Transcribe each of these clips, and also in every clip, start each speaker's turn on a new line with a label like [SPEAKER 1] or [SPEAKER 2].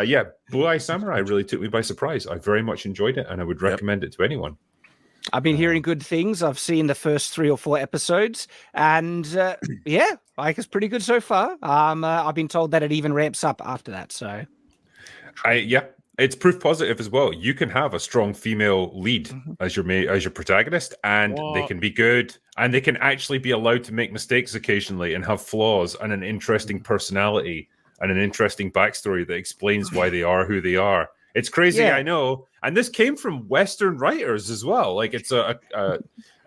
[SPEAKER 1] Yeah, Blue Eye Samurai really took me by surprise. I very much enjoyed it, and I would recommend it to anyone.
[SPEAKER 2] I've been hearing good things. I've seen the first 3 or 4 episodes, and yeah, like it's pretty good so far. I've been told that it even ramps up after that. So,
[SPEAKER 1] it's proof positive as well. You can have a strong female lead as your protagonist, and they can be good, and they can actually be allowed to make mistakes occasionally and have flaws and an interesting personality and an interesting backstory that explains why they are who they are. It's crazy, I know, and this came from Western writers as well. Like it's a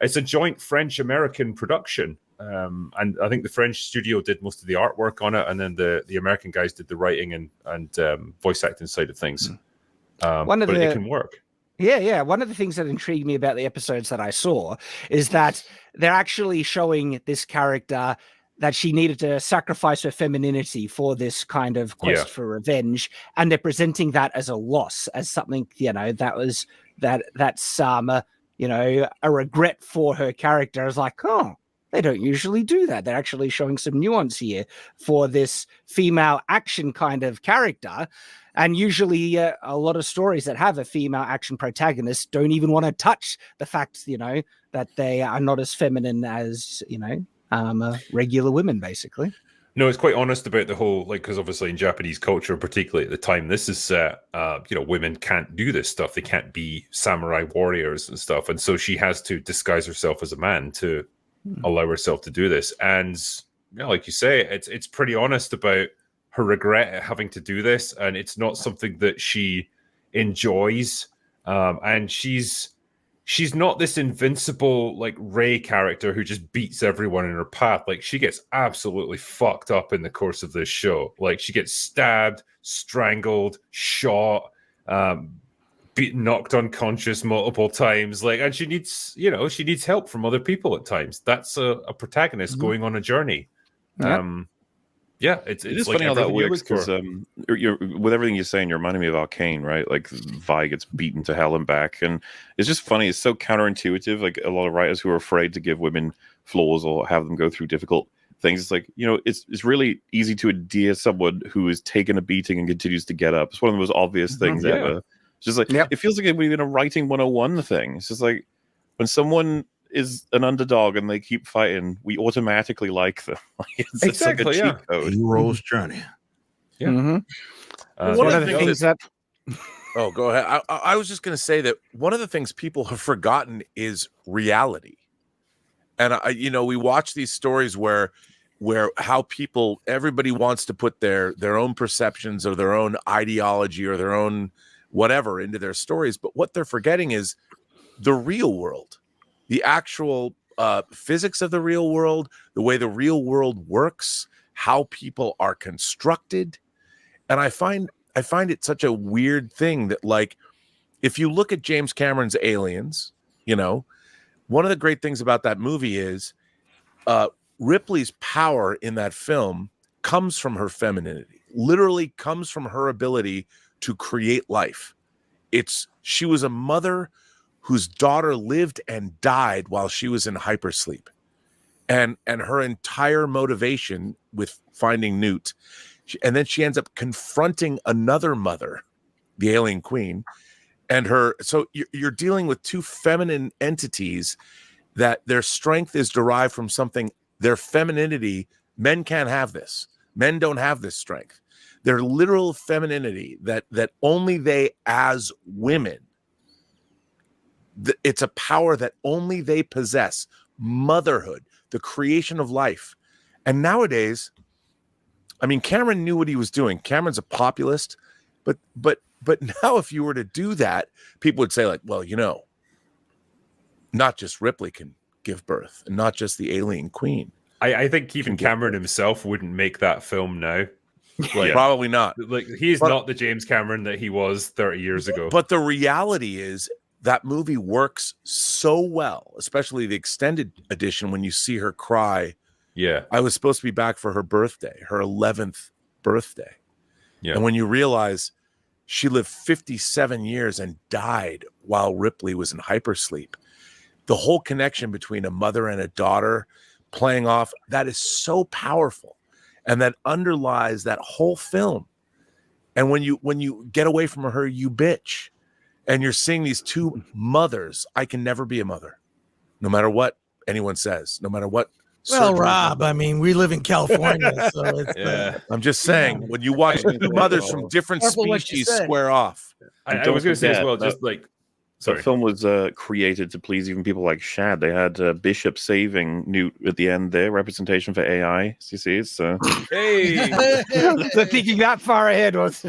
[SPEAKER 1] joint French-American production, and I think the French studio did most of the artwork on it, and then the American guys did the writing and voice acting side of things. But it can work.
[SPEAKER 2] Yeah. One of the things that intrigued me about the episodes that I saw is that they're actually showing this character that she needed to sacrifice her femininity for this kind of quest for revenge, and they're presenting that as a loss, as something, that's a regret for her character. It's like, oh, they don't usually do that. They're actually showing some nuance here for this female action kind of character. And usually a lot of stories that have a female action protagonist don't even want to touch the fact, that they are not as feminine as, regular women, basically.
[SPEAKER 1] No, it's quite honest about the whole, because obviously in Japanese culture, particularly at the time, this is, women can't do this stuff. They can't be samurai warriors and stuff. And so she has to disguise herself as a man to allow herself to do this. And, like you say, it's pretty honest about her regret at having to do this. And it's not something that she enjoys. And she's not this invincible Rey character who just beats everyone in her path. She gets absolutely fucked up in the course of this show. She gets stabbed, strangled, shot, knocked unconscious multiple times. And she needs help from other people at times. That's a protagonist going on a journey. It's
[SPEAKER 3] funny how that works, because with everything you're saying, you're reminding me of Arcane, right? Vi gets beaten to hell and back, and it's just funny. It's so counterintuitive. A lot of writers who are afraid to give women flaws or have them go through difficult things. It's it's really easy to endear someone who is taking a beating and continues to get up. It's one of the most obvious things ever. It's just it feels like we're in a writing 101 thing. It's just when someone is an underdog and they keep fighting, we automatically like them. It's
[SPEAKER 1] exactly,
[SPEAKER 3] like a cheat code.
[SPEAKER 4] Hero's journey.
[SPEAKER 2] One of the things that
[SPEAKER 5] Oh, go ahead. I was just going to say that one of the things people have forgotten is reality. And we watch these stories where how everybody wants to put their own perceptions or their own ideology or their own whatever into their stories, but what they're forgetting is the real world. The actual physics of the real world, the way the real world works, how people are constructed. And I find it such a weird thing that, if you look at James Cameron's Aliens, one of the great things about that movie is Ripley's power in that film comes from her femininity, literally comes from her ability to create life. She was a mother whose daughter lived and died while she was in hypersleep. And her entire motivation with finding Newt, and then she ends up confronting another mother, the alien queen, and her. So you're dealing with two feminine entities that their strength is derived from something, their femininity. Men can't have this. Men don't have this strength. Their literal femininity that only they as women, it's a power that only they possess. Motherhood, the creation of life. And nowadays, Cameron knew what he was doing. Cameron's a populist, but now if you were to do that, people would say not just Ripley can give birth, and not just the alien queen.
[SPEAKER 1] I think even Cameron himself wouldn't make that film now.
[SPEAKER 5] Probably not.
[SPEAKER 1] He's not the James Cameron that he was 30 years ago.
[SPEAKER 5] But the reality is that movie works so well, especially the extended edition, when you see her cry.
[SPEAKER 1] Yeah.
[SPEAKER 5] I was supposed to be back for her birthday, her 11th birthday.
[SPEAKER 1] Yeah.
[SPEAKER 5] And when you realize she lived 57 years and died while Ripley was in hypersleep, the whole connection between a mother and a daughter playing off, that is so powerful. And that underlies that whole film. And when you get away from her, you bitch. And you're seeing these two mothers. I can never be a mother, no matter what anyone says, no matter what.
[SPEAKER 4] Well, Rob, I mean, we live in California, so it's
[SPEAKER 5] I'm just saying, when you watch two mothers from different
[SPEAKER 4] Careful what you
[SPEAKER 5] species
[SPEAKER 4] say.
[SPEAKER 5] square off.
[SPEAKER 1] I was going to say as well, just like,
[SPEAKER 3] The
[SPEAKER 1] sorry.
[SPEAKER 3] film was created to please even people like Shad. They had Bishop saving Newt at the end there, representation for AI. You see, it's
[SPEAKER 1] Hey,
[SPEAKER 2] So thinking that far ahead was.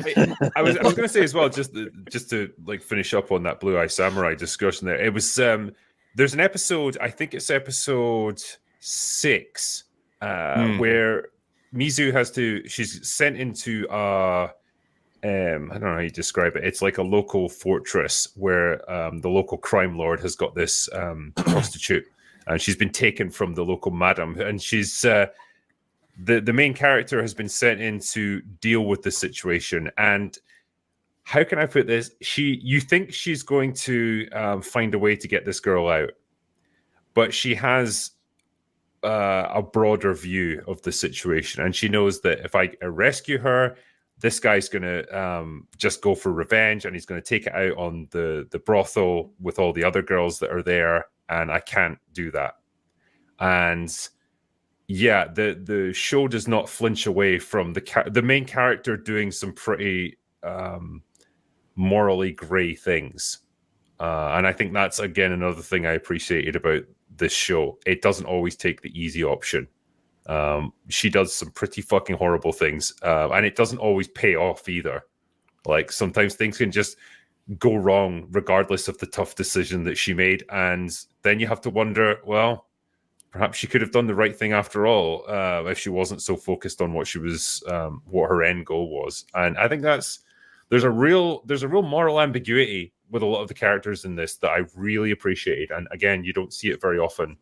[SPEAKER 1] I was going to say as well, just to like finish up on that Blue Eye Samurai discussion there. It was there's an episode, I think it's episode 6, where Mizu she's sent into I don't know how you describe it. It's like a local fortress where the local crime lord has got this prostitute, and she's been taken from the local madam, and she's the main character has been sent in to deal with the situation. And how can I put this? You think she's going to find a way to get this girl out, but she has a broader view of the situation, and she knows that if I rescue her, this guy's going to just go for revenge, and he's going to take it out on the brothel with all the other girls that are there, and I can't do that. And yeah, the show does not flinch away from the main character doing some pretty morally grey things. And I think that's, again, another thing I appreciated about this show. It doesn't always take the easy option. She does some pretty fucking horrible things, and it doesn't always pay off either. Like, sometimes things can just go wrong regardless of the tough decision that she made, and then you have to wonder, well, perhaps she could have done the right thing after all, if she wasn't so focused on what she was, what her end goal was. And I think there's a real moral ambiguity with a lot of the characters in this that I really appreciated. And again, you don't see it very often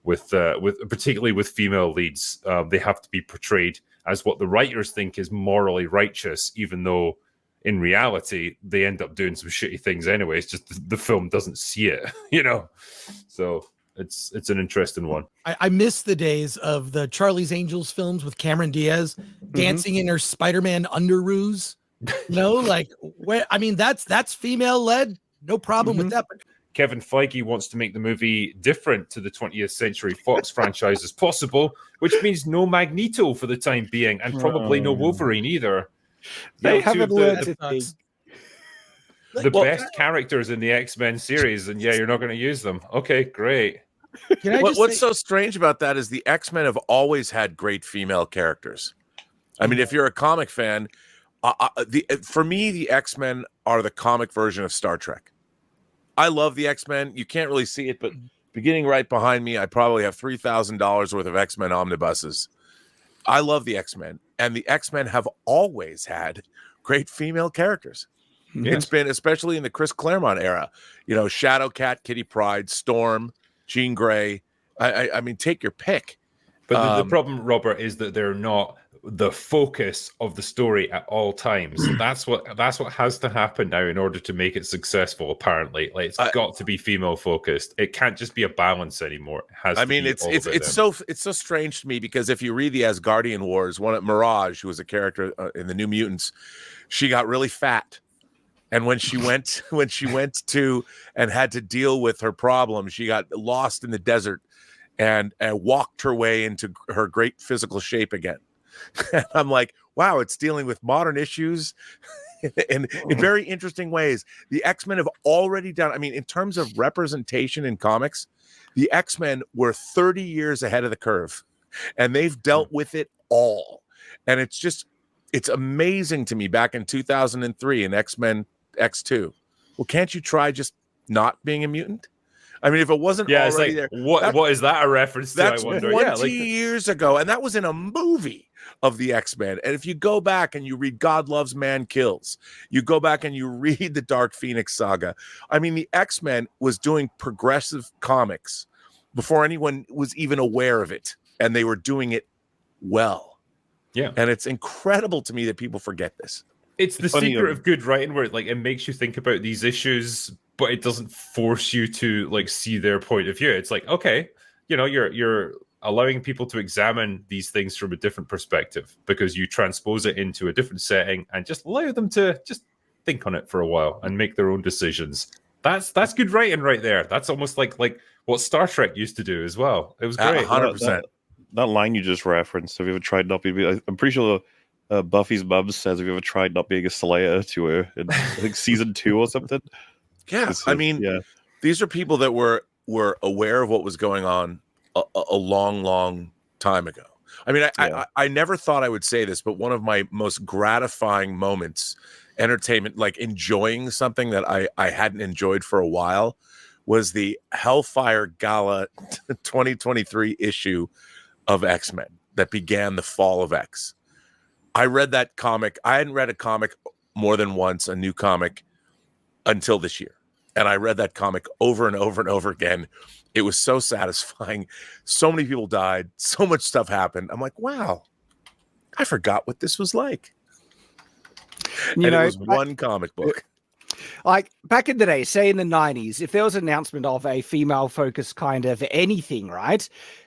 [SPEAKER 1] with particularly with female leads. They have to be portrayed as what the writers think is morally righteous, even though in reality they end up doing some shitty things anyway. It's just the film doesn't see it, you know. So it's an interesting one.
[SPEAKER 4] I miss the days of the Charlie's Angels films with Cameron Diaz dancing in her Spider-Man underoos. No, like, where, I mean, that's female led, no problem with that. But
[SPEAKER 1] Kevin Feige wants to make the movie different to the 20th Century Fox franchise as possible, which means no Magneto for the time being, and probably no Wolverine either.
[SPEAKER 2] They
[SPEAKER 1] You know, two
[SPEAKER 2] haven't
[SPEAKER 1] of
[SPEAKER 2] learned
[SPEAKER 4] that
[SPEAKER 2] to
[SPEAKER 4] sucks.
[SPEAKER 1] the best characters in the X-Men series, and yeah, you're not going to use them. Okay, great.
[SPEAKER 4] Can I just
[SPEAKER 5] What's
[SPEAKER 4] say-
[SPEAKER 5] so strange about that is the X-Men have always had great female characters. I mean, if you're a comic fan, for me, the X-Men are the comic version of Star Trek. I love the X-Men. You can't really see it, but beginning right behind me, I probably have $3,000 worth of X-Men omnibuses. I love the X-Men, and the X-Men have always had great female characters.
[SPEAKER 1] Yeah.
[SPEAKER 5] It's been, especially in the Chris Claremont era, you know, Shadowcat, Kitty Pryde, Storm, Jean Grey. I mean, take your pick.
[SPEAKER 1] But the problem, Robert, is that they're not the focus of the story at all times. That's what has to happen now in order to make it successful. Apparently, like, it's got to be female focused. It can't just be a balance anymore. It has.
[SPEAKER 5] I mean, it's so strange to me, because if you read the Asgardian Wars, one at Mirage, who was a character in the New Mutants, she got really fat. And when she went to and had to deal with her problem, she got lost in the desert and walked her way into her great physical shape again. And I'm like, wow, it's dealing with modern issues in very interesting ways. The X-Men have already done, I mean, in terms of representation in comics, the X-Men were 30 years ahead of the curve, and they've dealt with it all. And it's amazing to me, back in 2003 in X-Men X2. Well, can't you try just not being a mutant? I mean, if it wasn't already there.
[SPEAKER 1] What is that a reference to?
[SPEAKER 5] That's
[SPEAKER 1] I wonder.
[SPEAKER 5] 20 years ago, and that was in a movie of the X-Men. And if you go back and you read God Loves, Man Kills, you go back and you read the Dark Phoenix saga. I mean, the X-Men was doing progressive comics before anyone was even aware of it, and they were doing it well.
[SPEAKER 1] Yeah.
[SPEAKER 5] And it's incredible to me that people forget this.
[SPEAKER 1] It's the secret of good writing, where it makes you think about these issues, but it doesn't force you to like see their point of view. It's like, okay, you know, you're allowing people to examine these things from a different perspective, because you transpose it into a different setting and just allow them to just think on it for a while and make their own decisions. That's good writing right there. That's almost like what Star Trek used to do as well. It was great.
[SPEAKER 5] 100%.
[SPEAKER 3] That line you just referenced, have you ever tried not being... I'm pretty sure Buffy's mum says, have you ever tried not being a Slayer to her in, I think, season 2 or something?
[SPEAKER 5] Yeah, I mean, these are people that were aware of what was going on a long time ago. I mean, I never thought I would say this, but one of my most gratifying moments, entertainment, like enjoying something that I hadn't enjoyed for a while, was the Hellfire Gala 2023 issue of X-Men that began the fall of X. I read that comic. I hadn't read a comic more than once, a new comic, until this year. And I read that comic over and over and over again. It was so satisfying. So many people died. So much stuff happened. I'm like, wow, I forgot what this was like. And it was one comic book.
[SPEAKER 2] Like back in the day, say in the 90s, if there was an announcement of a female focused kind of anything, right?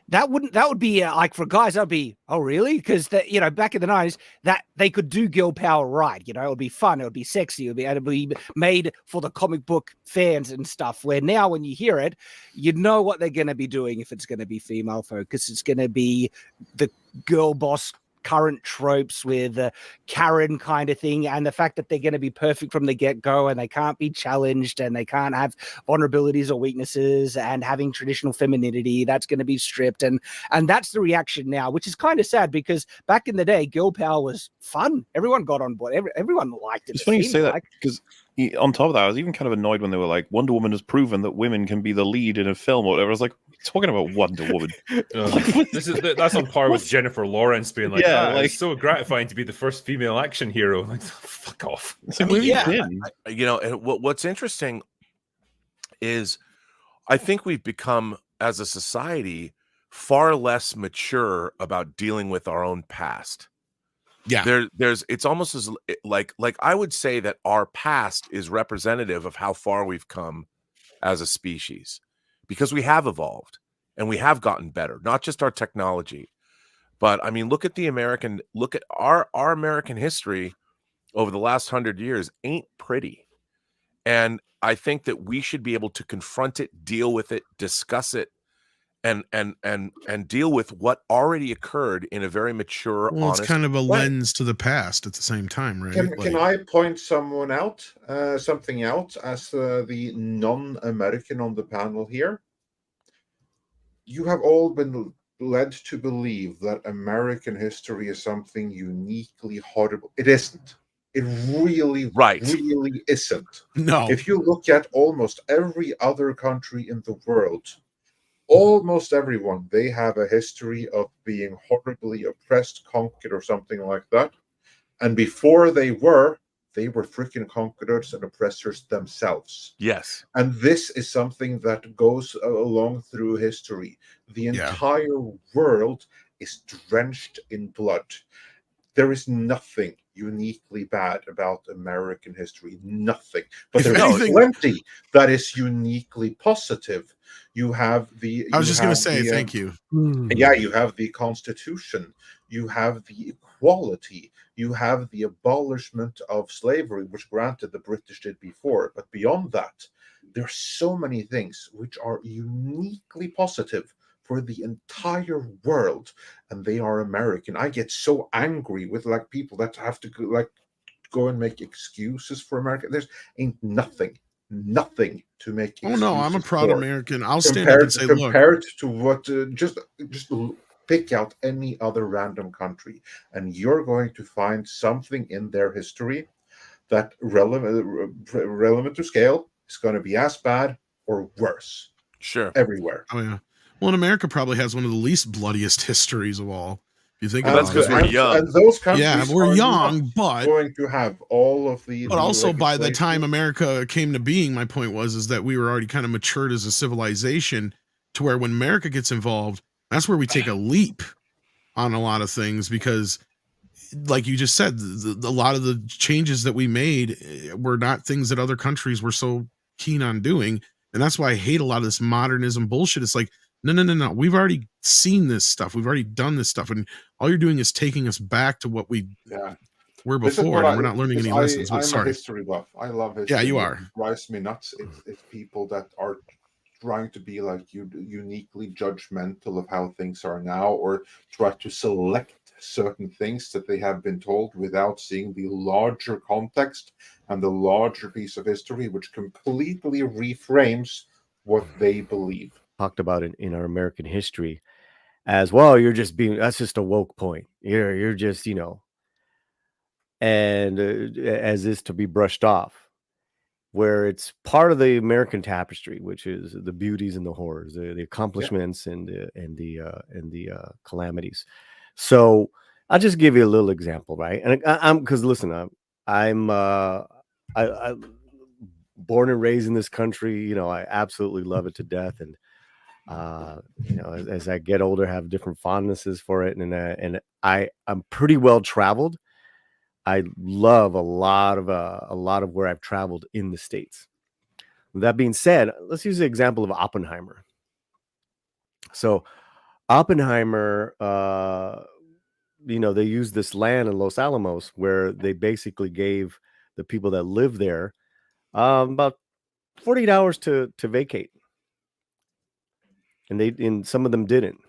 [SPEAKER 2] That would be like for guys, that'd be, oh, really? Because back in the 90s, that they could do girl power right. It would be fun, it would be sexy, it would be made for the comic book fans and stuff. Where now when you hear it, you know what they're going to be doing. If it's going to be female focused, it's going to be the girl boss current tropes with Karen kind of thing, and the fact that they're going to be perfect from the get-go and they can't be challenged and they can't have vulnerabilities or weaknesses, and having traditional femininity, that's going to be stripped, and that's the reaction now, which is kind of sad, because back in the day girl power was fun. Everyone got on board. Everyone liked it.
[SPEAKER 3] It's funny you say that, because on top of that, I was even kind of annoyed when they were like, Wonder Woman has proven that women can be the lead in a film or whatever. I was like, talking about Wonder Woman.
[SPEAKER 1] That's on par with Jennifer Lawrence being like, it's so gratifying to be the first female action hero. Like, fuck off.
[SPEAKER 5] And what's interesting is I think we've become, as a society, far less mature about dealing with our own past.
[SPEAKER 6] Yeah,
[SPEAKER 5] it's almost as like I would say that our past is representative of how far we've come as a species, because we have evolved and we have gotten better, not just our technology, but I mean, look at our American history over the last 100 years ain't pretty. And I think that we should be able to confront it, deal with it, discuss it, and deal with what already occurred in a very mature, honest
[SPEAKER 6] it's kind of a
[SPEAKER 5] way.
[SPEAKER 6] lens to the past at the same time, right?
[SPEAKER 7] Can I point something out as the non-American on the panel here? You have all been led to believe that American history is something uniquely horrible. It isn't. It really isn't.
[SPEAKER 6] No.
[SPEAKER 7] If you look at almost every other country in the world, almost everyone, they have a history of being horribly oppressed, conquered, or something like that. And before they were freaking conquerors and oppressors themselves.
[SPEAKER 5] Yes.
[SPEAKER 7] And this is something that goes along through history. The entire world is drenched in blood. There is nothing uniquely bad about American history. Nothing. But there's plenty that is uniquely positive. You have the...
[SPEAKER 6] I was just going to say, thank you.
[SPEAKER 7] Yeah, you have the Constitution. You have the equality. You have the abolishment of slavery, which granted the British did before. But beyond that, there are so many things which are uniquely positive for the entire world, and they are American. I get so angry with people that have to go and make excuses for America. There's ain't nothing to make excuses.
[SPEAKER 6] Oh no, I'm a proud
[SPEAKER 7] for.
[SPEAKER 6] American. I'll stand up and say, look,
[SPEAKER 7] compared to what just pick out any other random country, and you're going to find something in their history that relevant to scale is going to be as bad or worse.
[SPEAKER 5] Sure.
[SPEAKER 7] Everywhere.
[SPEAKER 6] Oh yeah. Well, and America probably has one of the least bloodiest histories of all. If you think about
[SPEAKER 5] that's because we're young.
[SPEAKER 7] And those countries
[SPEAKER 6] we're young, but
[SPEAKER 7] going to have all of the.
[SPEAKER 6] But also, by the time America came to being, my point was that we were already kind of matured as a civilization, to where when America gets involved, that's where we take a leap on a lot of things, because, like you just said, a lot of the changes that we made were not things that other countries were so keen on doing, and that's why I hate a lot of this modernism bullshit. It's like, No. We've already seen this stuff. We've already done this stuff, and all you're doing is taking us back to what we were before, and we're not learning any lessons.
[SPEAKER 7] I'm
[SPEAKER 6] sorry.
[SPEAKER 7] a history buff. I love history.
[SPEAKER 6] Yeah, you
[SPEAKER 7] What
[SPEAKER 6] are.
[SPEAKER 7] drives me nuts. It's people that are trying to be like you, uniquely judgmental of how things are now, or try to select certain things that they have been told without seeing the larger context and the larger piece of history, which completely reframes what they believe.
[SPEAKER 8] Talked about it in our American history as well. That's just a woke point. You're just, and as is to be brushed off, where it's part of the American tapestry, which is the beauties and the horrors, the accomplishments and the calamities. So I'll just give you a little example, right? And I'm because listen, I'm born and raised in this country. I absolutely love it to death, and as I get older, have different fondnesses for it, and I'm pretty well traveled. I love a lot of where I've traveled in the States. With that being said, let's use the example of Oppenheimer. So Oppenheimer, they used this land in Los Alamos where they basically gave the people that live there about 48 hours to vacate, and some of them didn't.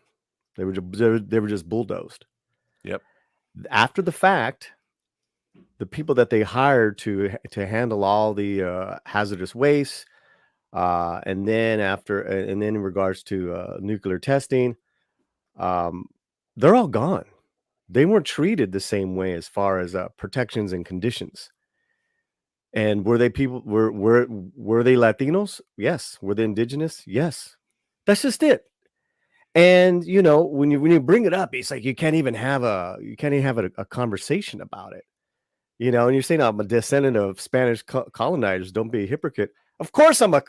[SPEAKER 8] They were just bulldozed.
[SPEAKER 5] Yep.
[SPEAKER 8] After the fact, the people that they hired to handle all the hazardous waste, and then in regards to nuclear testing, they're all gone. They weren't treated the same way as far as protections and conditions. And were they people? Were they Latinos? Yes. Were they indigenous? Yes. That's just it. And when you bring it up, it's like you can't even have a conversation about it. And you're saying I'm a descendant of Spanish colonizers. Don't be a hypocrite. Of course I'm a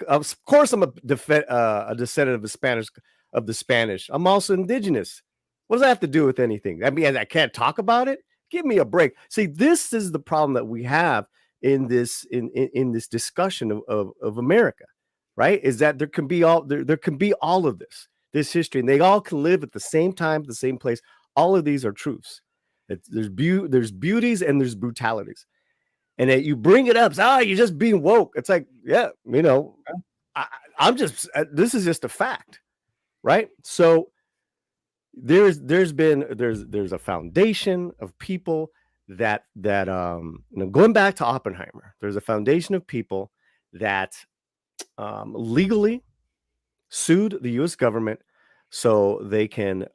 [SPEAKER 8] descendant of the Spanish. I'm also indigenous. What does that have to do with anything? I mean, I can't talk about it. Give me a break. See, this is the problem that we have in this discussion of America, right? Is that there can be all of this history, and they all can live at the same time, the same place. All of these are truths. There's beauties and there's brutalities, and that you bring it up. You're just being woke. It's like, I'm just. This is just a fact, right? So there's a foundation of people that going back to Oppenheimer. There's a foundation of people that legally sued the U.S. government so they can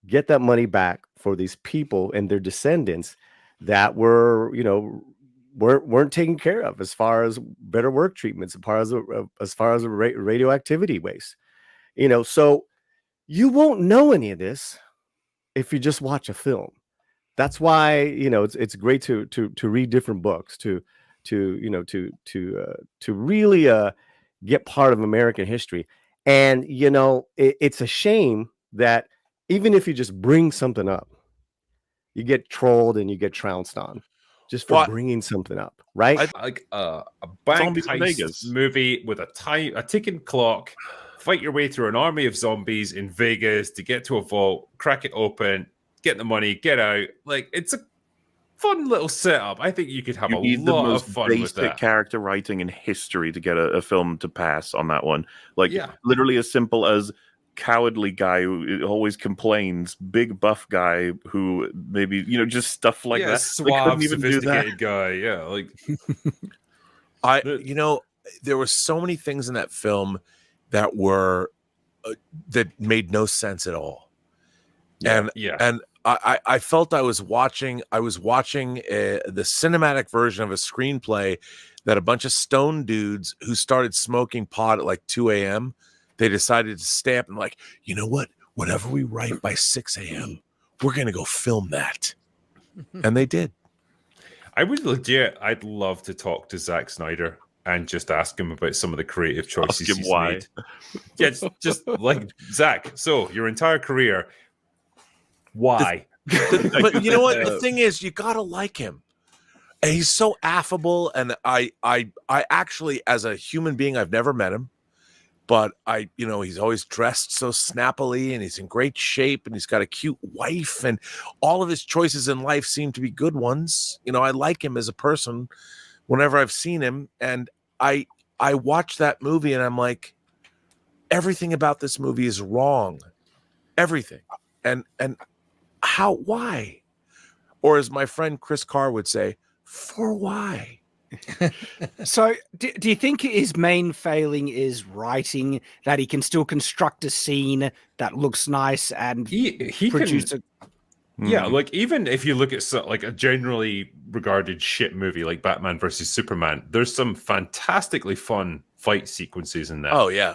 [SPEAKER 8] get that money back for these people and their descendants that were, weren't taken care of as far as better work treatments, as far as radioactivity waste. So you won't know any of this if you just watch a film. That's why it's great to read different books to really get part of American history. And it's a shame that even if you just bring something up, you get trolled and you get trounced on just for bringing something up, right?
[SPEAKER 1] Like a bank heist movie with a ticking clock. Fight your way through an army of zombies in Vegas to get to a vault, crack it open, get the money, get out. Like, it's a fun little setup. I think you could have a lot of fun with that.
[SPEAKER 3] Character writing in history to get a film to pass on that one. Like, literally as simple as cowardly guy who always complains, big buff guy who maybe just stuff like that.
[SPEAKER 1] Suave, sophisticated guy. Yeah, like
[SPEAKER 5] there were so many things in that film that were that made no sense at all. And I felt I was watching the cinematic version of a screenplay that a bunch of stone dudes who started smoking pot at like 2 a.m. they decided to stamp and like, you know what? Whatever we write by 6 a.m., we're going to go film that. And they did.
[SPEAKER 1] I'd love to talk to Zack Snyder and just ask him about some of the creative choices he's made. Yeah, just like, Zack, so your entire career, why?
[SPEAKER 5] But you know what? The thing is, you got to like him. And he's so affable. And I actually, as a human being, I've never met him. but he's always dressed so snappily and he's in great shape and he's got a cute wife and all of his choices in life seem to be good ones. I like him as a person whenever I've seen him. And I watched that movie and I'm like, everything about this movie is wrong. Everything. And why? Or as my friend Chris Carr would say, for why?
[SPEAKER 2] So do you think his main failing is writing, that he can still construct a scene that looks nice and
[SPEAKER 1] he
[SPEAKER 2] produce
[SPEAKER 1] can, yeah, like even if you look at like a generally regarded shit movie like Batman versus Superman, there's some fantastically fun fight sequences in that.
[SPEAKER 5] Oh yeah.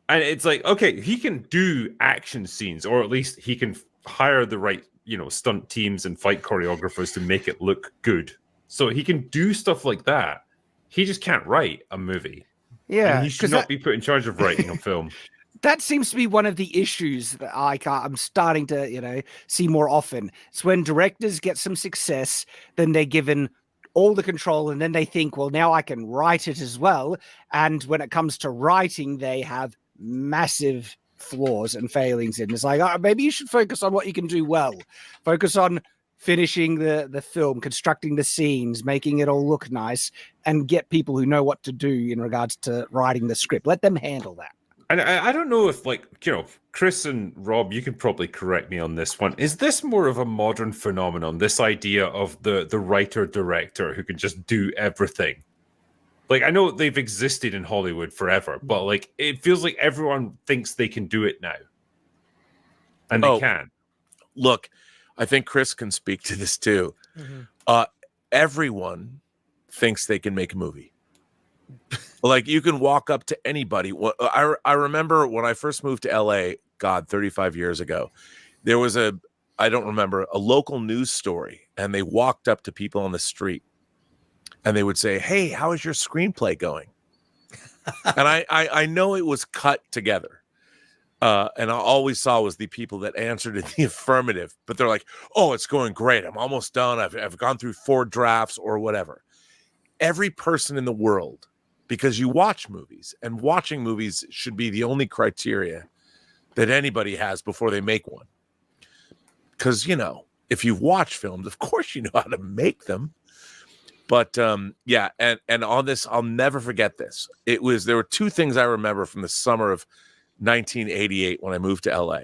[SPEAKER 1] And it's like, okay, he can do action scenes, or at least he can hire the right, stunt teams and fight choreographers to make it look good. So he can do stuff like that. He just can't write a movie.
[SPEAKER 2] Yeah,
[SPEAKER 1] and he should not be put in charge of writing a film.
[SPEAKER 2] That seems to be one of the issues that I'm starting to, see more often. It's when directors get some success, then they're given all the control, and then they think, well, now I can write it as well. And when it comes to writing, they have massive flaws and failings in. It's like, maybe you should focus on what you can do well. Focus on finishing the film, constructing the scenes, making it all look nice, and get people who know what to do in regards to writing the script. Let them handle that.
[SPEAKER 1] And I don't know if, Chris and Rob, you can probably correct me on this one. Is this more of a modern phenomenon, this idea of the writer-director who can just do everything? Like, I know they've existed in Hollywood forever, but, it feels like everyone thinks they can do it now. And they can.
[SPEAKER 5] Look, I think Chris can speak to this too. Mm-hmm. Everyone thinks they can make a movie. Like, you can walk up to anybody. I remember when I first moved to LA, 35 years ago, there was a local news story, and they walked up to people on the street and they would say, "Hey, how is your screenplay going?" And I know it was cut together. And I always saw was the people that answered in the affirmative, but they're like, "Oh, it's going great. I'm almost done. I've gone through 4 drafts or whatever." Every person in the world, because you watch movies, and watching movies should be the only criteria that anybody has before they make one. Because, if you've watched films, of course you know how to make them. But yeah, and on this, I'll never forget this. There were 2 things I remember from the summer of 1988 when I moved to LA.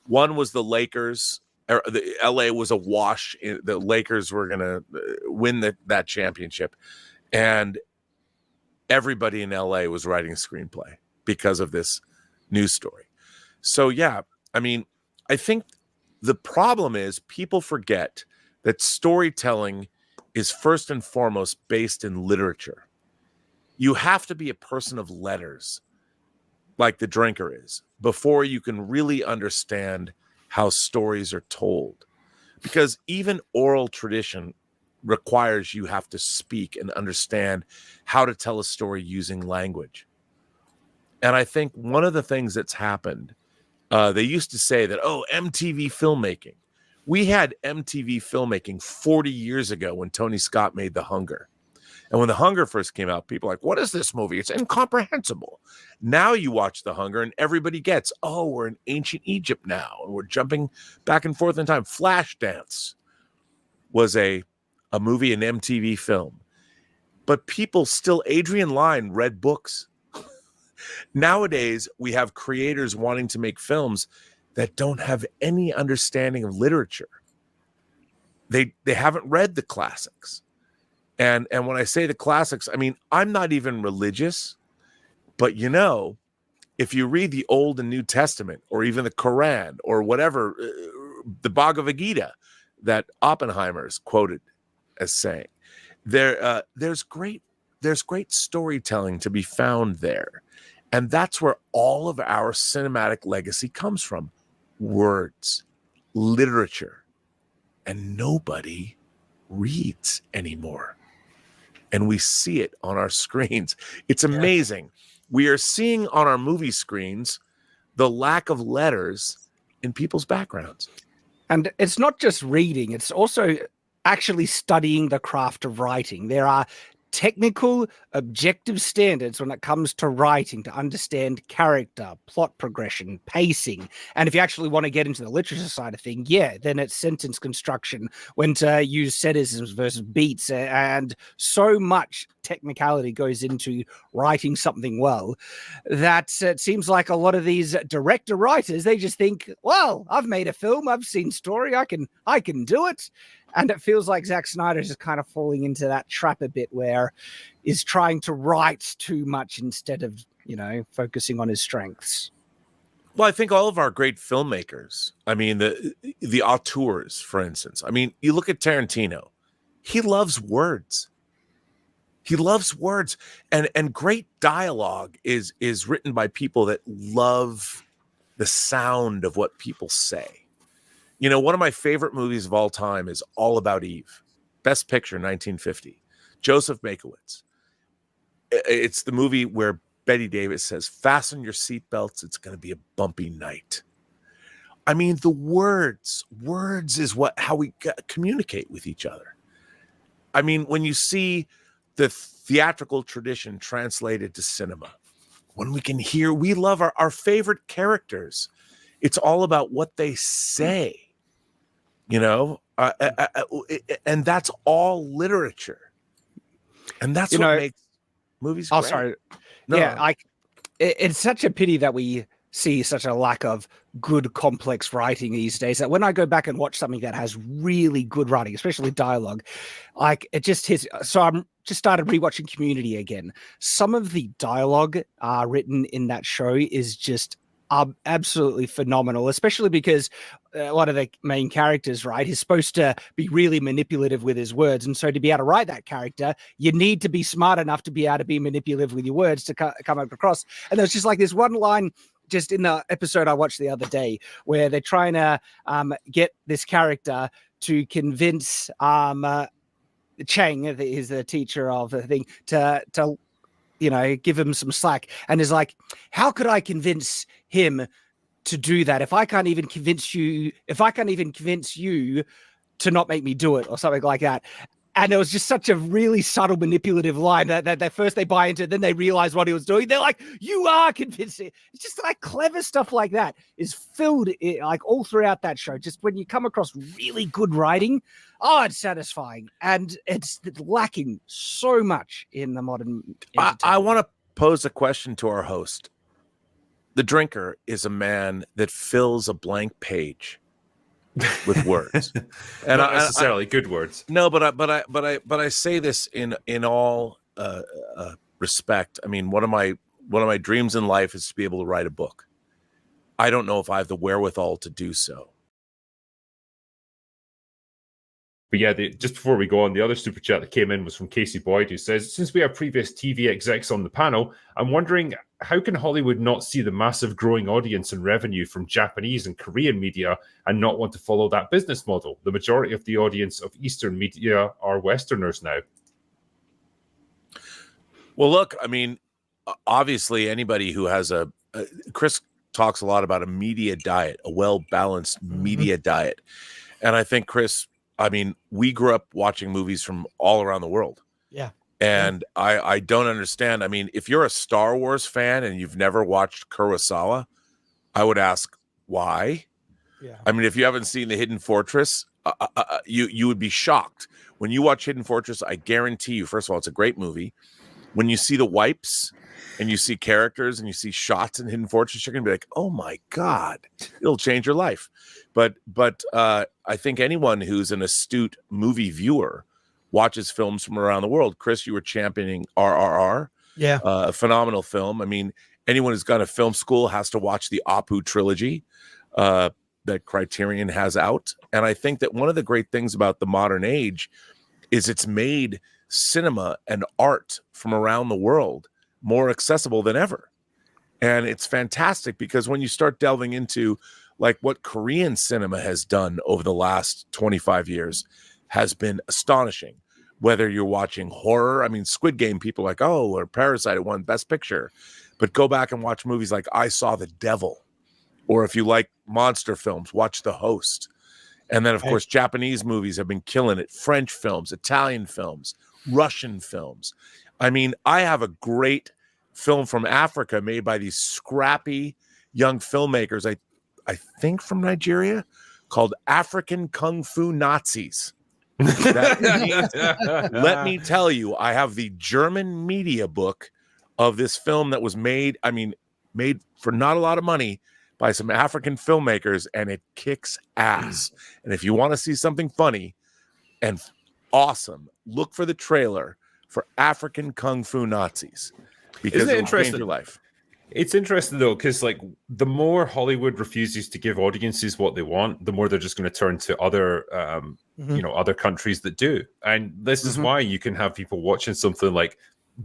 [SPEAKER 5] One was the Lakers. The LA was a wash. The Lakers were going to win that championship. And everybody in LA was writing a screenplay because of this news story. So, yeah, I mean, I think the problem is people forget that storytelling is first and foremost based in literature. You have to be a person of letters, like The Drinker is, before you can really understand how stories are told. Because even oral tradition requires you have to speak and understand how to tell a story using language. And I think one of the things that's happened, they used to say that, MTV filmmaking. We had MTV filmmaking 40 years ago when Tony Scott made The Hunger. And when The Hunger first came out, people were like, "What is this movie? It's incomprehensible." Now you watch The Hunger and everybody gets, we're in ancient Egypt now, and we're jumping back and forth in time. Flashdance was a movie, an MTV film. But people still, Adrian Lyne read books. Nowadays, we have creators wanting to make films that don't have any understanding of literature. They haven't read the classics. And when I say the classics, I mean, I'm not even religious, but if you read the Old and New Testament, or even the Quran, or whatever, the Bhagavad Gita that Oppenheimer's quoted as saying, there's great storytelling to be found there. And that's where all of our cinematic legacy comes from. Words, literature, and nobody reads anymore. And we see it on our screens. It's amazing. We are seeing on our movie screens the lack of letters in people's backgrounds.
[SPEAKER 2] And it's not just reading, it's also actually studying the craft of writing. There are technical, objective standards when it comes to writing, to understand character, plot progression, pacing. And if you actually want to get into the literature side of things, then it's sentence construction, when to use setisms versus beats, and so much technicality goes into writing something well that it seems like a lot of these director writers, they just think, well, I've made a film, I've seen story, I can do it. And it feels like Zack Snyder is just kind of falling into that trap a bit, where he's trying to write too much instead of, focusing on his strengths.
[SPEAKER 5] Well, I think all of our great filmmakers, I mean, the auteurs, for instance, I mean, you look at Tarantino, he loves words. He loves words, and great dialogue is written by people that love the sound of what people say. One of my favorite movies of all time is All About Eve, Best Picture, 1950, Joseph Mankiewicz. It's the movie where Betty Davis says, "Fasten your seatbelts. It's going to be a bumpy night." I mean, the words is how we communicate with each other. I mean, when you see the theatrical tradition translated to cinema, when we love our favorite characters. It's all about what they say. And that's all literature, and that's what makes movies great.
[SPEAKER 2] Sorry.
[SPEAKER 5] No.
[SPEAKER 2] Yeah, it's such a pity that we see such a lack of good, complex writing these days, that when I go back and watch something that has really good writing, especially dialogue, it just hits. So I'm just started rewatching Community again. Some of the dialogue written in that show is just absolutely phenomenal, especially because one of the main characters, right, is supposed to be really manipulative with his words. And so to be able to write that character, you need to be smart enough to be able to be manipulative with your words to come across. And there's just like this one line just in the episode I watched the other day where they're trying to get this character to convince Chang, is the teacher of the thing, to give him some slack, and is like, how could I convince him to do that if I can't even convince you to not make me do it, or something like that. And it was just such a really subtle manipulative line that first they buy into, then they realize what he was doing. They're like, you are convincing. It's just like clever stuff like that is filled like all throughout that show. Just when you come across really good writing, it's satisfying. And it's lacking so much in the modern
[SPEAKER 5] I want to pose a question to our host. The drinker is a man that fills a blank page with words, and
[SPEAKER 1] not necessarily good words.
[SPEAKER 5] No, but I say this in all respect. I mean, one of my dreams in life is to be able to write a book. I don't know if I have the wherewithal to do so.
[SPEAKER 1] But yeah, just before we go on, the other super chat that came in was from Casey Boyd, who says, since we have previous TV execs on the panel, I'm wondering, how can Hollywood not see the massive growing audience and revenue from Japanese and Korean media and not want to follow that business model? The majority of the audience of Eastern media are Westerners now.
[SPEAKER 5] Well, look, I mean, obviously anybody who has Chris talks a lot about a media diet, a well-balanced media diet. And I think, Chris, I mean, we grew up watching movies from all around the world.
[SPEAKER 4] Yeah.
[SPEAKER 5] And I don't understand. I mean, if you're a Star Wars fan and you've never watched Kurosawa, I would ask why.
[SPEAKER 4] Yeah.
[SPEAKER 5] I mean, if you haven't seen The Hidden Fortress, you would be shocked. When you watch Hidden Fortress, I guarantee you, first of all, it's a great movie. When you see the wipes and you see characters and you see shots in Hidden Fortress, you're going to be like, oh my God, it'll change your life. But I think anyone who's an astute movie viewer watches films from around the world. Chris, you were championing RRR.
[SPEAKER 4] Yeah.
[SPEAKER 5] A phenomenal film. I mean, anyone who's gone to film school has to watch the Apu trilogy that Criterion has out. And I think that one of the great things about the modern age is it's made cinema and art from around the world more accessible than ever. And it's fantastic because when you start delving into like what Korean cinema has done over the last 25 years has been astonishing. Whether you're watching horror, I mean, Squid Game, people are like, oh, or Parasite, it won Best Picture. But go back and watch movies like I Saw the Devil. Or if you like monster films, watch The Host. And then, of course, Japanese movies have been killing it. French films, Italian films, Russian films. I mean, I have a great film from Africa made by these scrappy young filmmakers, I think from Nigeria, called African Kung Fu Nazis. Let me tell you, I have the German media book of this film that was made for not a lot of money by some African filmmakers, and it kicks ass. And if you want to see something funny and awesome, look for the trailer for African Kung Fu Nazis, because
[SPEAKER 1] Isn't it
[SPEAKER 5] it'll change
[SPEAKER 1] interesting?
[SPEAKER 5] your life.
[SPEAKER 1] It's interesting though, because like the more Hollywood refuses to give audiences what they want, the more they're just going to turn to other, other countries that do. And this is why you can have people watching something like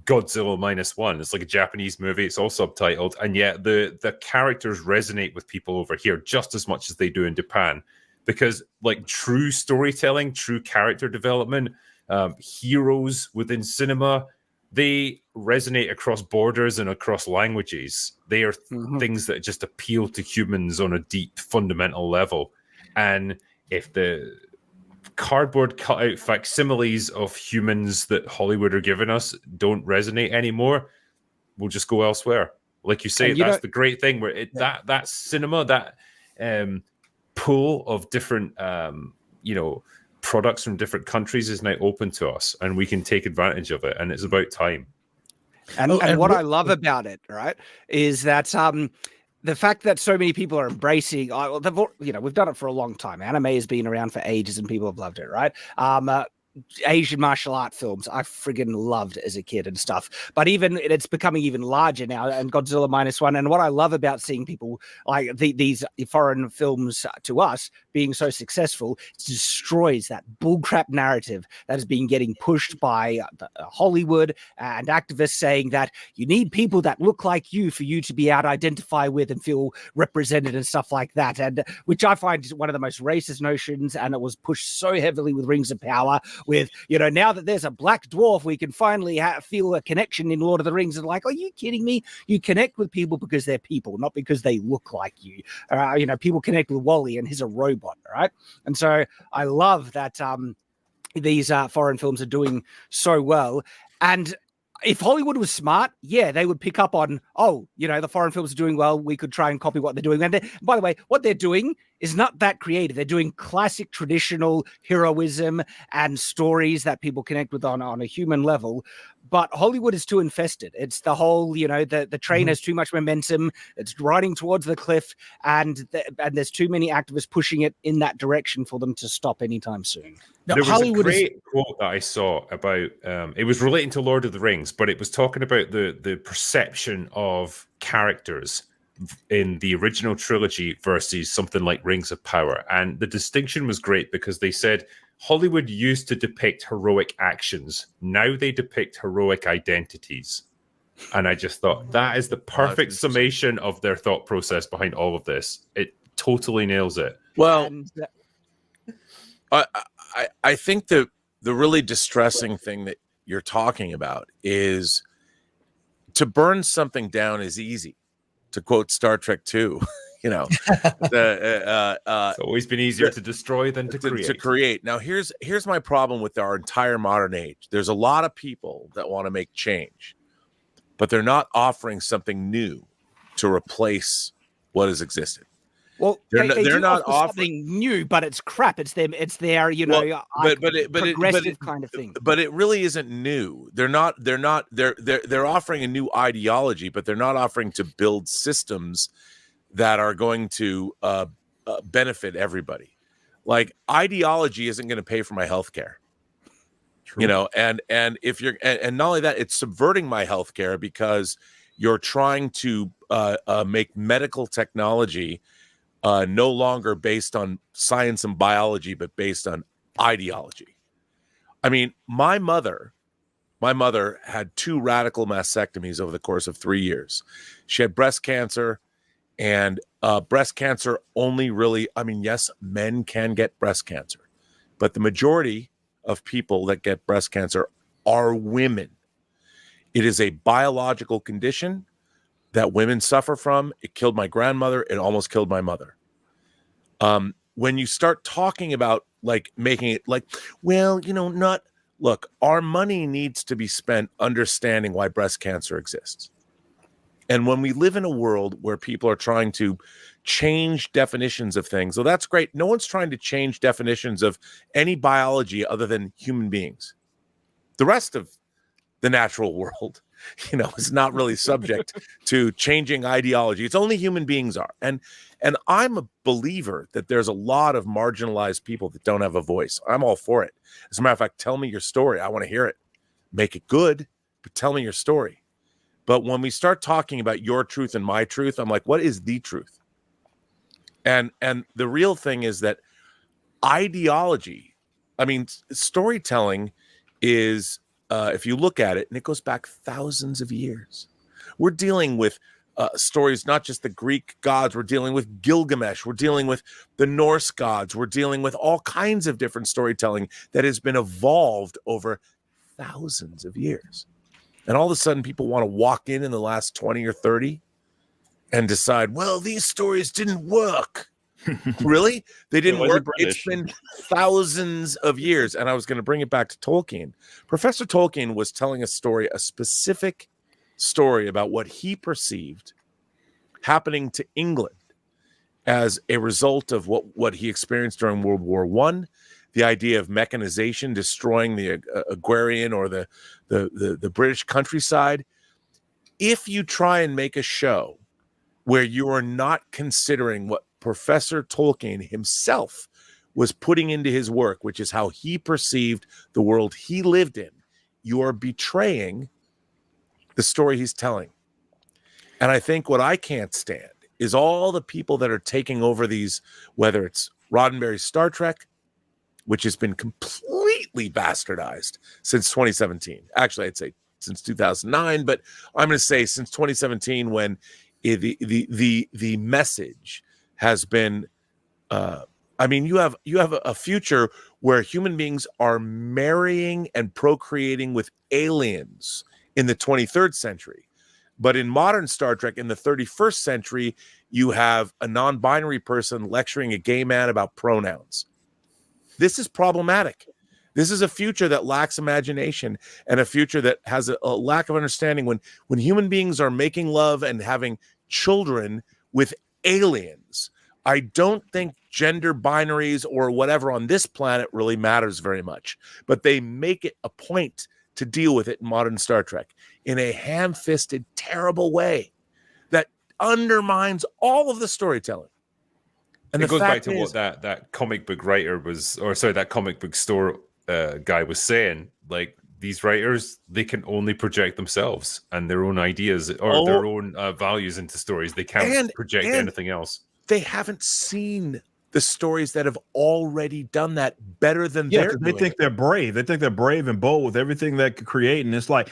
[SPEAKER 1] Godzilla -1. It's like a Japanese movie. It's all subtitled, and yet the characters resonate with people over here just as much as they do in Japan, because like true storytelling, true character development, heroes within cinema, they resonate across borders and across languages. They are things that just appeal to humans on a deep, fundamental level. And if the cardboard cutout facsimiles of humans that Hollywood are giving us don't resonate anymore, we'll just go elsewhere. Like you say, that's the great thing, where that cinema, that pool of different products from different countries is now open to us, and we can take advantage of it, and it's about time.
[SPEAKER 2] And what I love about it, right, is that the fact that so many people are embracing, we've done it for a long time. Anime has been around for ages, and people have loved it, right? Asian martial art films I friggin' loved as a kid and stuff, but it's becoming even larger now, and Godzilla -1. And what I love about seeing people like these foreign films to us being so successful, it destroys that bullcrap narrative that has been getting pushed by Hollywood and activists, saying that you need people that look like you for you to be able to identify with and feel represented and stuff like that, and which I find is one of the most racist notions. And it was pushed so heavily with Rings of Power, with, now that there's a black dwarf, we can finally feel a connection in Lord of the Rings. And like, are you kidding me? You connect with people because they're people, not because they look like you. People connect with Wally and he's a robot, right? And so I love that these foreign films are doing so well. And if Hollywood was smart, they would pick up on, the foreign films are doing well, we could try and copy what they're doing. And by the way, what they're doing is not that creative. They're doing classic traditional heroism and stories that people connect with on a human level. But Hollywood is too infested. It's the whole, the train has too much momentum. It's riding towards the cliff, and there's too many activists pushing it in that direction for them to stop anytime soon.
[SPEAKER 1] Now, there was a great quote that I saw about, it was relating to Lord of the Rings, but it was talking about the perception of characters in the original trilogy versus something like Rings of Power. And the distinction was great, because they said Hollywood used to depict heroic actions. Now they depict heroic identities. And I just thought that is the perfect summation of their thought process behind all of this. It totally nails it.
[SPEAKER 5] Well, I think the really distressing thing that you're talking about is, to burn something down is easy. To quote Star Trek 2, it's
[SPEAKER 1] always been easier to destroy than to create.
[SPEAKER 5] Now, here's my problem with our entire modern age. There's a lot of people that want to make change, but they're not offering something new to replace what has existed.
[SPEAKER 2] Well, they're not offering something new, but it's crap. It's their progressive kind of thing.
[SPEAKER 5] But it really isn't new. They're offering a new ideology, but they're not offering to build systems that are going to benefit everybody. Like, ideology isn't going to pay for my healthcare. And if you're and not only that, it's subverting my healthcare, because you're trying to make medical technology no longer based on science and biology, but based on ideology. I mean, my mother had 2 radical mastectomies over the course of 3 years. She had breast cancer, and breast cancer only really, yes, men can get breast cancer, but the majority of people that get breast cancer are women. It is a biological condition that women suffer from. It killed my grandmother. It almost killed my mother. When you start talking about like making it like, well, not look, our money needs to be spent understanding why breast cancer exists. And when we live in a world where people are trying to change definitions of things, so that's great. No one's trying to change definitions of any biology other than human beings. The rest of the natural world, is not really subject to changing ideology. It's only human beings are. And I'm a believer that there's a lot of marginalized people that don't have a voice. I'm all for it. As a matter of fact, tell me your story. I want to hear it. Make it good, but tell me your story. But when we start talking about your truth and my truth, I'm like, what is the truth? And the real thing is that ideology, storytelling is, if you look at it, and it goes back thousands of years. We're dealing with stories, not just the Greek gods. We're dealing with Gilgamesh. We're dealing with the Norse gods. We're dealing with all kinds of different storytelling that has been evolved over thousands of years. And all of a sudden, people want to walk in the last 20 or 30 and decide, well, these stories didn't work. Really? They didn't work. It's been thousands of years. And I was going to bring it back to Tolkien. Professor Tolkien was telling a specific story about what he perceived happening to England as a result of what he experienced during World War I, the idea of mechanization destroying the agrarian or the British countryside. If you try and make a show where you are not considering what Professor Tolkien himself was putting into his work, which is how he perceived the world he lived in, you are betraying the story he's telling. And I think what I can't stand is all the people that are taking over these, whether it's Roddenberry's Star Trek, which has been completely bastardized since 2017. Actually, I'd say since 2009, but I'm going to say since 2017, when the message has been, you have a future where human beings are marrying and procreating with aliens in the 23rd century. But in modern Star Trek, in the 31st century, you have a non-binary person lecturing a gay man about pronouns. This is problematic. This is a future that lacks imagination and a future that has a lack of understanding. When human beings are making love and having children with aliens, I don't think gender binaries or whatever on this planet really matters very much. But they make it a point to deal with it in modern Star Trek in a ham-fisted, terrible way that undermines all of the storytelling. And
[SPEAKER 1] it goes back to what that comic book writer that comic book store guy was saying. Like, these writers, they can only project themselves and their own ideas or their own values into stories. They can't project anything else.
[SPEAKER 5] They haven't seen the stories that have already done that better than
[SPEAKER 9] they think they're brave. They think they're brave and bold with everything they could create. And it's like,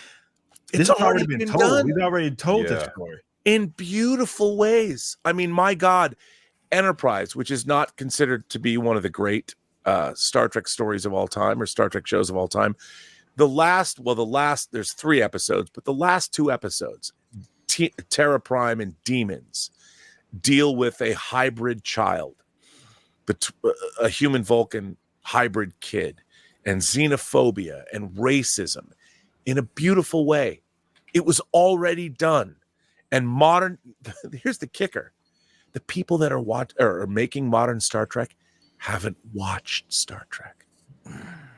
[SPEAKER 9] this has already been told. Done. We've already told this story
[SPEAKER 5] in beautiful ways. I mean, my God, Enterprise, which is not considered to be one of the great Star Trek stories of all time or Star Trek shows of all time. There's 3 episodes, but the last 2 episodes, Terra Prime and Demons, deal with a hybrid child, a human Vulcan hybrid kid, and xenophobia and racism in a beautiful way. It was already done. And here's the kicker. The people that are making modern Star Trek haven't watched Star Trek.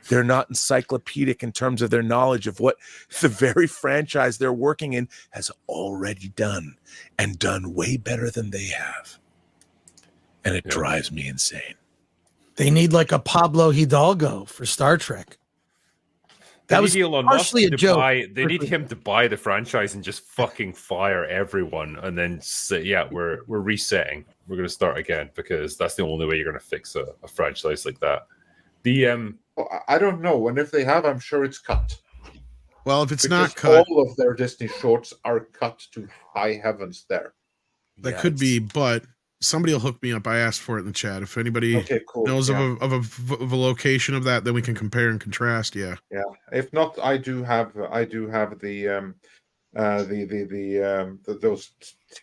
[SPEAKER 5] They're not encyclopedic in terms of their knowledge of what the very franchise they're working in has already done, and done way better than they have. And it drives me insane.
[SPEAKER 4] They need like a Pablo Hidalgo for Star Trek. That was partially a joke.
[SPEAKER 1] They need him to buy the franchise and just fucking fire everyone, and then say, "Yeah, we're resetting. We're going to start again," because that's the only way you're going to fix a franchise like that.
[SPEAKER 7] I don't know, and if they have, I'm sure it's cut.
[SPEAKER 6] Well, if it's not cut,
[SPEAKER 7] all of their Disney shorts are cut to high heavens. There,
[SPEAKER 6] that could be, but somebody will hook me up. I asked for it in the chat. If anybody knows of a location of that, then we can compare and contrast. Yeah.
[SPEAKER 7] If not, I do have those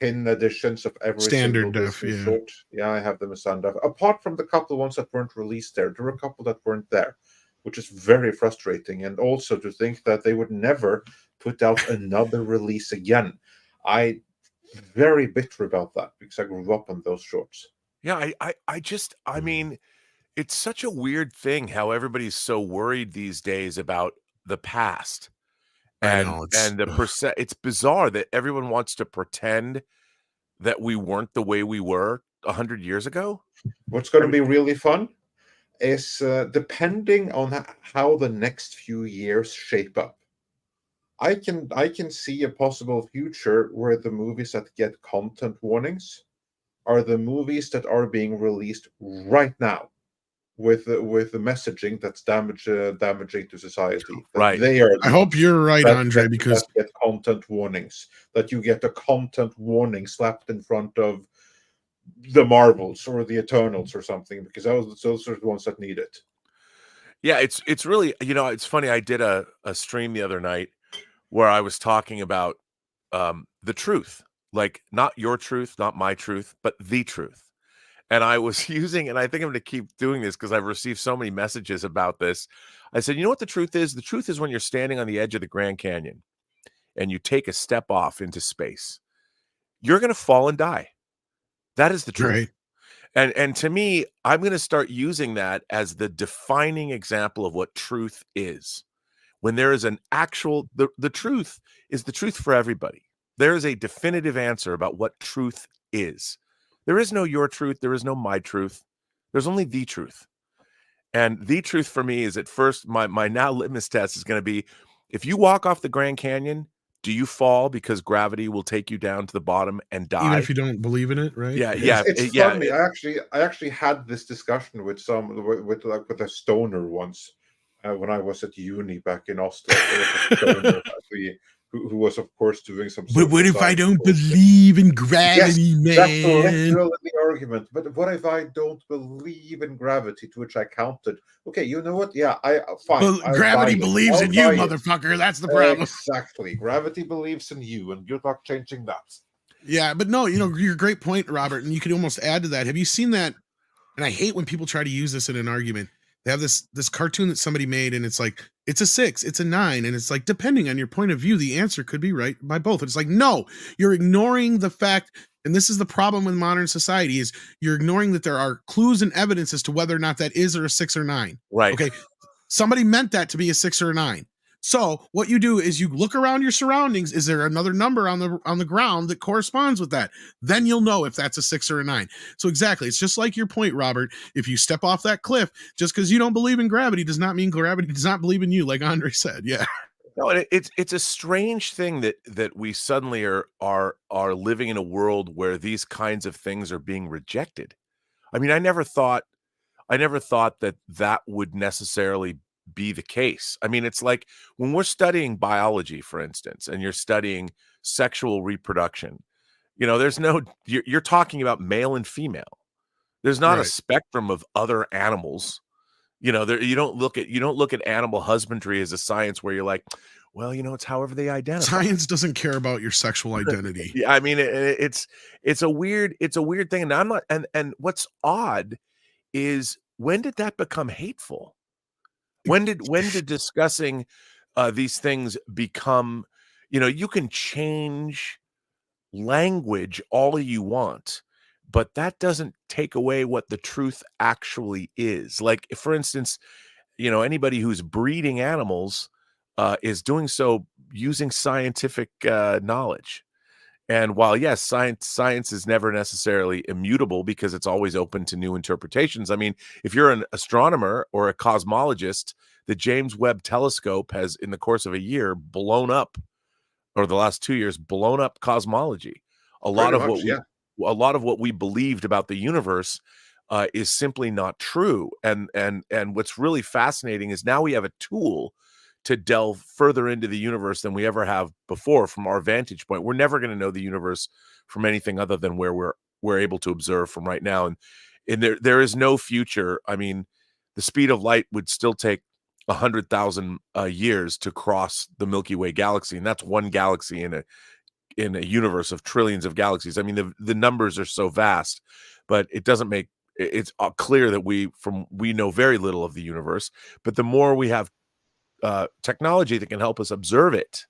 [SPEAKER 7] 10 editions of every
[SPEAKER 6] standard
[SPEAKER 7] single
[SPEAKER 6] def.
[SPEAKER 7] Short. Yeah, I have them as standard. Apart from the couple ones that weren't released there are a couple that weren't there. which is very frustrating. And also to think that they would never put out another release again. I very bitter about that because I grew up on those shorts.
[SPEAKER 5] Yeah, I mean, it's such a weird thing how everybody's so worried these days about the past. And it's bizarre that everyone wants to pretend that we weren't the way we were 100 years ago.
[SPEAKER 7] What's going to be really fun is depending on how the next few years shape up. I can see a possible future where the movies that get content warnings are the movies that are being released right now with the messaging that's damaging to society.
[SPEAKER 5] Right.
[SPEAKER 7] They are.
[SPEAKER 6] I hope you're right, Andre, because
[SPEAKER 7] that get content warnings. That you get a content warning slapped in front of the Marvels or the Eternals or something, because those are the ones that need it.
[SPEAKER 5] Yeah, it's really, it's funny. I did a stream the other night where I was talking about the truth, like not your truth, not my truth, but the truth. And I was using, and I think I'm going to keep doing this because I've received so many messages about this. I said, you know what the truth is? The truth is when you're standing on the edge of the Grand Canyon and you take a step off into space, you're going to fall and die. That is the truth. Right. And to me, I'm going to start using that as the defining example of what truth is. When there is an actual, the truth is the truth for everybody. There is a definitive answer about what truth is. There is no your truth. There is no my truth. There's only the truth. And the truth for me is at first, my now litmus test is going to be, if you walk off the Grand Canyon, do you fall because gravity will take you down to the bottom and die?
[SPEAKER 6] Even if you don't believe in it, right?
[SPEAKER 5] Yeah.
[SPEAKER 7] It's funny. I actually had this discussion with a stoner once when I was at uni back in Oslo. Who was, of course, doing some.
[SPEAKER 6] But what if I don't believe in gravity, man?
[SPEAKER 7] That's literally the argument. But what if I don't believe in gravity? To which I counted, okay, you know what? Yeah, fine.
[SPEAKER 6] Well, gravity believes in you, motherfucker. That's the problem.
[SPEAKER 7] Exactly. Gravity believes in you, and you're not changing that.
[SPEAKER 6] Yeah, but no, your great point, Robert, and you could almost add to that. Have you seen that? And I hate when people try to use this in an argument. They have this cartoon that somebody made, and it's like, it's a 6, it's a 9, and it's like, depending on your point of view, the answer could be right by both. It's like, no, you're ignoring the fact, and this is the problem with modern society, is you're ignoring that there are clues and evidence as to whether or not that is or a 6 or 9.
[SPEAKER 5] Right.
[SPEAKER 6] Okay. Somebody meant that to be a 6 or a 9. So what you do is you look around your surroundings. Is there another number on the ground that corresponds with that? Then you'll know if that's a 6 or a 9. So exactly, it's just like your point, Robert. If you step off that cliff, just because you don't believe in gravity does not mean gravity does not believe in you, like Andre said. Yeah.
[SPEAKER 5] No, it's a strange thing that we suddenly are living in a world where these kinds of things are being rejected. I mean, I never thought that would necessarily be the case. I mean, it's like when we're studying biology, for instance, and you're studying sexual reproduction, you're talking about male and female. There's not a spectrum of other animals. You don't look at animal husbandry as a science where you're like, well, it's however they identify.
[SPEAKER 6] Science doesn't care about your sexual identity.
[SPEAKER 5] Yeah, I mean, it's a weird thing. And I'm not, and what's odd is, when did that become hateful? When did discussing these things become, you can change language all you want, but that doesn't take away what the truth actually is. Like, for instance, anybody who's breeding animals is doing so using scientific knowledge. And while, yes, science is never necessarily immutable because it's always open to new interpretations. I mean, if you're an astronomer or a cosmologist, the James Webb Telescope has, in the course of a year, blown up, or the last 2 years, blown up cosmology. A lot of what we believed about the universe is simply not true. And what's really fascinating is now we have a tool to delve further into the universe than we ever have before from our vantage point. We're never going to know the universe from anything other than where we're able to observe from right now. And there is no future. I mean, the speed of light would still take 100,000 years to cross the Milky Way galaxy. And that's one galaxy in a universe of trillions of galaxies. I mean, the numbers are so vast, but it doesn't make it's clear that we know very little of the universe, but the more we have technology that can help us observe it,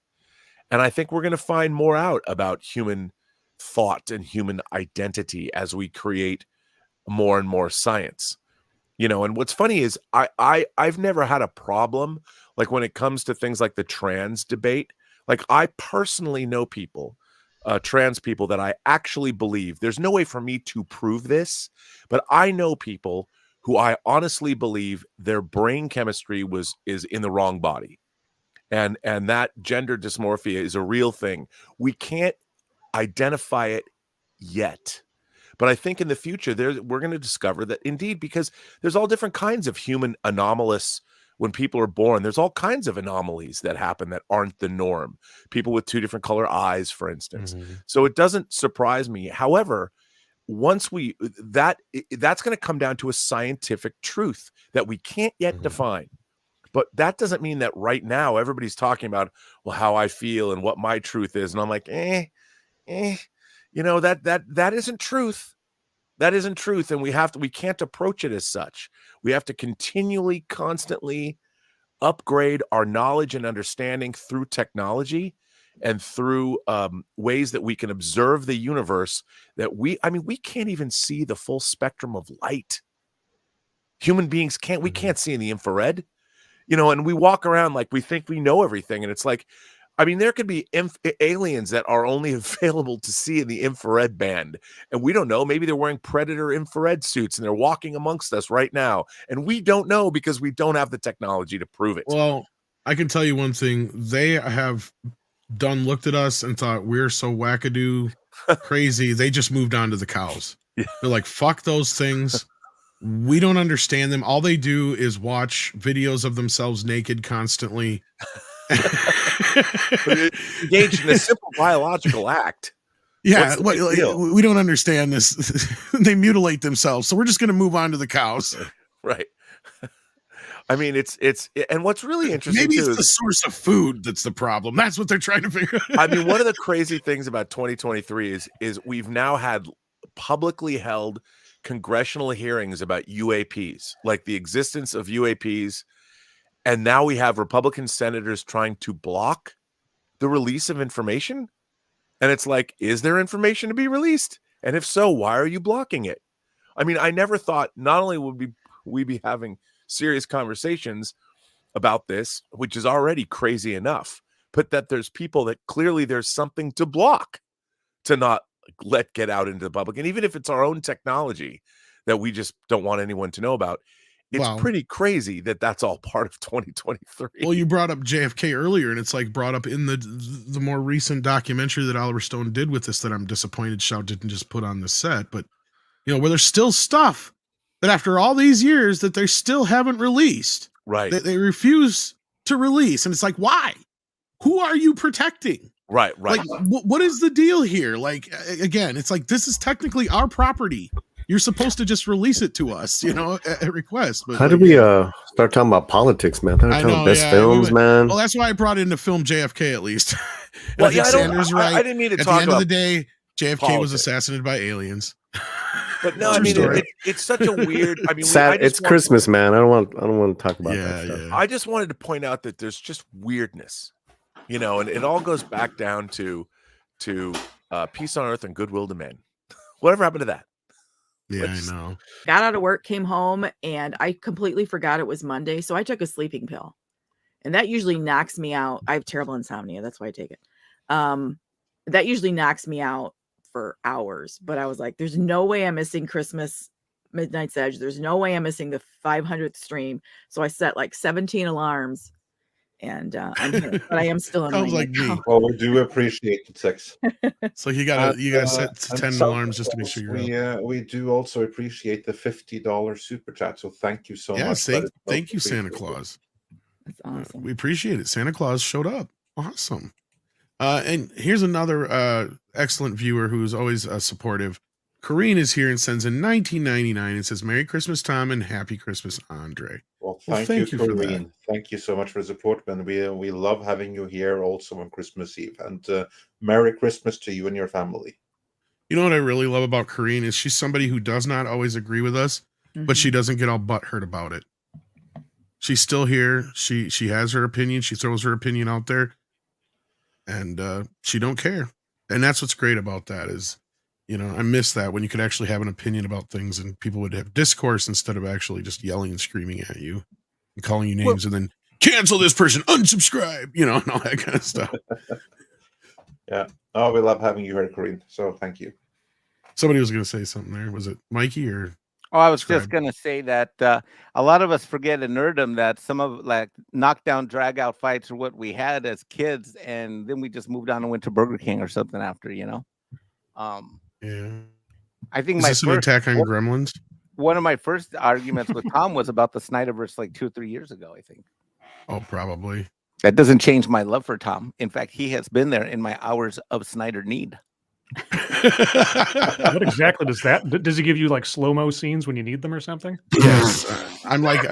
[SPEAKER 5] and I think we're going to find more out about human thought and human identity as we create more and more science. And what's funny is I've never had a problem like when it comes to things like the trans debate. Like, I personally know people, trans people, that I actually believe, there's no way for me to prove this, but I know people who I honestly believe their brain chemistry is in the wrong body. And that gender dysmorphia is a real thing. We can't identify it yet. But I think in the future, we're going to discover that indeed, because there's all different kinds of human anomalous. When people are born, there's all kinds of anomalies that happen that aren't the norm. People with 2 different color eyes, for instance. So it doesn't surprise me. However, once that's going to come down to a scientific truth that we can't yet define. But that doesn't mean that right now everybody's talking about, well, how I feel and what my truth is. And I'm like, that isn't truth. That isn't truth. And we can't approach it as such. We have to continually, constantly upgrade our knowledge and understanding through technology and through ways that we can observe the universe that we can't even see the full spectrum of light. Human beings can't see in the infrared, and we walk around like we think we know everything. And it's like, there could be aliens that are only available to see in the infrared band. And we don't know. Maybe they're wearing Predator infrared suits and they're walking amongst us right now. And we don't know because we don't have the technology to prove it.
[SPEAKER 6] Well, I can tell you one thing. They have looked at us and thought we're so wackadoo crazy. They just moved on to the cows.
[SPEAKER 5] Yeah.
[SPEAKER 6] They're like, fuck those things. We don't understand them. All they do is watch videos of themselves naked constantly.
[SPEAKER 5] Engaged in a simple biological act.
[SPEAKER 6] Yeah, we don't understand this. They mutilate themselves, so we're just going to move on to the cows.
[SPEAKER 5] Right. It's and what's really interesting,
[SPEAKER 6] maybe it's the source of food that's the problem. That's what they're trying to figure out.
[SPEAKER 5] One of the crazy things about 2023 is we've now had publicly held congressional hearings about UAPs, like the existence of UAPs. And now we have Republican senators trying to block the release of information. And it's like, is there information to be released? And if so, why are you blocking it? I never thought not only would we be having serious conversations about this, which is already crazy enough, but that there's people that clearly there's something to block, to not let get out into the public. And even if it's our own technology that we just don't want anyone to know about, it's pretty crazy that that's all part of 2023.
[SPEAKER 6] Well, you brought up JFK earlier, and it's like brought up in the more recent documentary that Oliver Stone did with this that I'm disappointed Shaw didn't just put on the set. But, where there's still stuff that after all these years that they still haven't released.
[SPEAKER 5] Right.
[SPEAKER 6] They refuse to release. And it's like, why? Who are you protecting?
[SPEAKER 5] Right.
[SPEAKER 6] Like, what is the deal here? Like, again, it's like, this is technically our property. You're supposed to just release it to us, at request. But
[SPEAKER 8] how did we start talking about politics, man? I know, best films, man.
[SPEAKER 6] Well, that's why I brought in the film JFK at least.
[SPEAKER 5] Well, Sanders, right. I didn't mean to talk about.
[SPEAKER 6] At the end of the day, JFK was assassinated by aliens.
[SPEAKER 5] But no, it's such a weird.
[SPEAKER 8] It's Christmas, man. I don't want to talk about that stuff.
[SPEAKER 5] I just wanted to point out that there's just weirdness, and it all goes back down to peace on earth and goodwill to men. Whatever happened to that?
[SPEAKER 6] Yeah, I know.
[SPEAKER 10] Got out of work, came home, and I completely forgot it was Monday. So I took a sleeping pill, and that usually knocks me out. I have terrible insomnia. That's why I take it. That usually knocks me out for hours. But I was like, there's no way I'm missing Christmas Midnight's Edge. There's no way I'm missing the 500th stream. So I set like 17 alarms. And I'm here, but I am still in.
[SPEAKER 6] Sounds like me.
[SPEAKER 7] Well, we do appreciate it, 6.
[SPEAKER 6] So you gotta set 10 alarms just to make sure you're
[SPEAKER 7] we do also appreciate the $50 super chat. So thank you so much.
[SPEAKER 6] Thank you, Santa Claus.
[SPEAKER 10] That's awesome.
[SPEAKER 6] We appreciate it. Santa Claus showed up. Awesome. And here's another excellent viewer who's always supportive. Corrine is here and sends in 1999 and says, "Merry Christmas, Tom, and Happy Christmas, Andre."
[SPEAKER 7] Well, thank you, Corrine. Thank you so much for the support, and we love having you here also on Christmas Eve. And Merry Christmas to you and your family.
[SPEAKER 6] You know what I really love about Corrine is she's somebody who does not always agree with us, but she doesn't get all butthurt about it. She's still here. She has her opinion. She throws her opinion out there, and she don't care. And that's what's great about that is, you know, I miss that when you could actually have an opinion about things and people would have discourse instead of actually just yelling and screaming at you and calling you names and then cancel this person, unsubscribe, you know, and all that kind of stuff.
[SPEAKER 7] Yeah. Oh, we love having you here, Corrine. So thank you.
[SPEAKER 6] Somebody was going to say something there. Was it Mikey or?
[SPEAKER 2] Oh, I was
[SPEAKER 6] Scribe?
[SPEAKER 2] just going to say that a lot of us forget in nerdom that some of like knockdown, drag out fights are what we had as kids. And then we just moved on and went to Burger King or something after, you know?
[SPEAKER 6] Yeah.
[SPEAKER 2] I think
[SPEAKER 6] Is this an attack on Gremlins?
[SPEAKER 2] One of my first arguments with Tom was about the Snyderverse like 2 or 3 years ago, I think.
[SPEAKER 6] Oh, probably.
[SPEAKER 2] That doesn't change my love for Tom. In fact, he has been there in my hours of Snyder need.
[SPEAKER 11] What exactly does that? Does he give you like slow-mo scenes when you need them or something?
[SPEAKER 6] Yes. I'm like